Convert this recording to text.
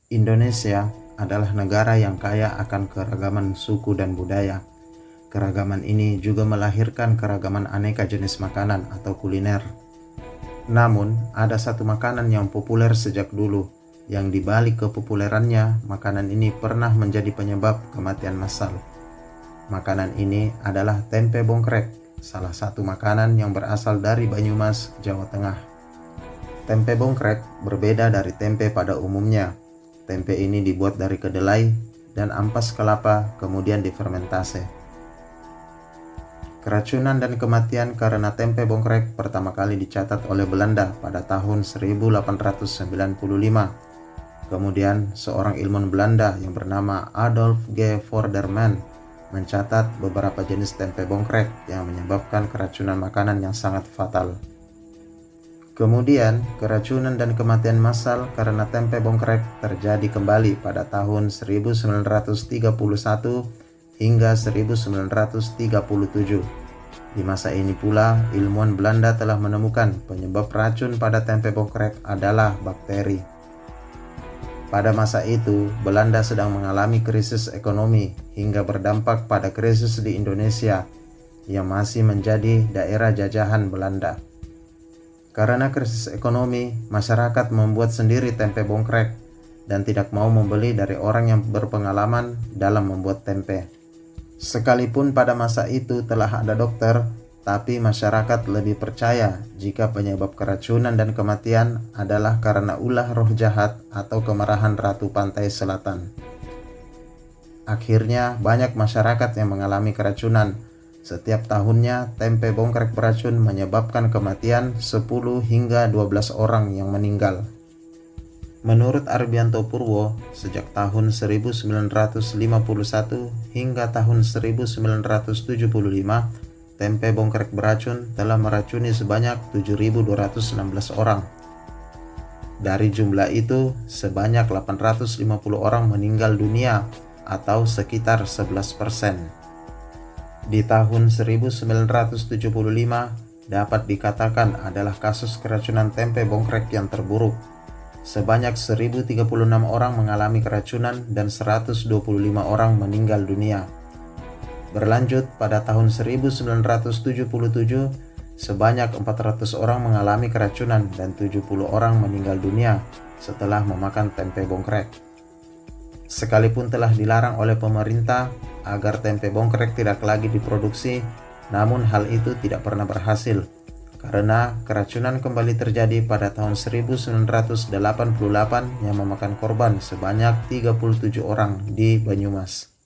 Indonesia adalah negara yang kaya akan keragaman suku dan budaya. Keragaman ini juga melahirkan keragaman aneka jenis makanan atau kuliner. Namun, ada satu makanan yang populer sejak dulu, yang dibalik kepopulerannya, makanan ini pernah menjadi penyebab kematian massal. Makanan ini adalah tempe bongkrek, salah satu makanan yang berasal dari Banyumas, Jawa Tengah. Tempe bongkrek berbeda dari tempe pada umumnya. Tempe ini dibuat dari kedelai dan ampas kelapa, kemudian difermentasi. Keracunan dan kematian karena tempe bongkrek pertama kali dicatat oleh Belanda pada tahun 1895. Kemudian seorang ilmuwan Belanda yang bernama Adolf G. Vorderman mencatat beberapa jenis tempe bongkrek yang menyebabkan keracunan makanan yang sangat fatal. Kemudian, keracunan dan kematian massal karena tempe bongkrek terjadi kembali pada tahun 1931 hingga 1937. Di masa ini pula, ilmuwan Belanda telah menemukan penyebab racun pada tempe bongkrek adalah bakteri. Pada masa itu, Belanda sedang mengalami krisis ekonomi hingga berdampak pada krisis di Indonesia yang masih menjadi daerah jajahan Belanda. Karena krisis ekonomi, masyarakat membuat sendiri tempe bongkrek dan tidak mau membeli dari orang yang berpengalaman dalam membuat tempe. Sekalipun pada masa itu telah ada dokter, tapi masyarakat lebih percaya jika penyebab keracunan dan kematian adalah karena ulah roh jahat atau kemarahan Ratu Pantai Selatan. Akhirnya banyak masyarakat yang mengalami keracunan. Setiap tahunnya tempe bongkrek beracun menyebabkan kematian 10 hingga 12 orang yang meninggal. Menurut Arbianto Purwo, sejak tahun 1951 hingga tahun 1975, tempe bongkrek beracun telah meracuni sebanyak 7.216 orang. Dari jumlah itu, sebanyak 850 orang meninggal dunia atau sekitar 11%. Di tahun 1975 dapat dikatakan adalah kasus keracunan tempe bongkrek yang terburuk. Sebanyak 1036 orang mengalami keracunan dan 125 orang meninggal dunia. Berlanjut pada tahun 1977, sebanyak 400 orang mengalami keracunan dan 70 orang meninggal dunia setelah memakan tempe bongkrek. Sekalipun telah dilarang oleh pemerintah agar tempe bongkrek tidak lagi diproduksi, namun hal itu tidak pernah berhasil karena keracunan kembali terjadi pada tahun 1988 yang memakan korban sebanyak 37 orang di Banyumas.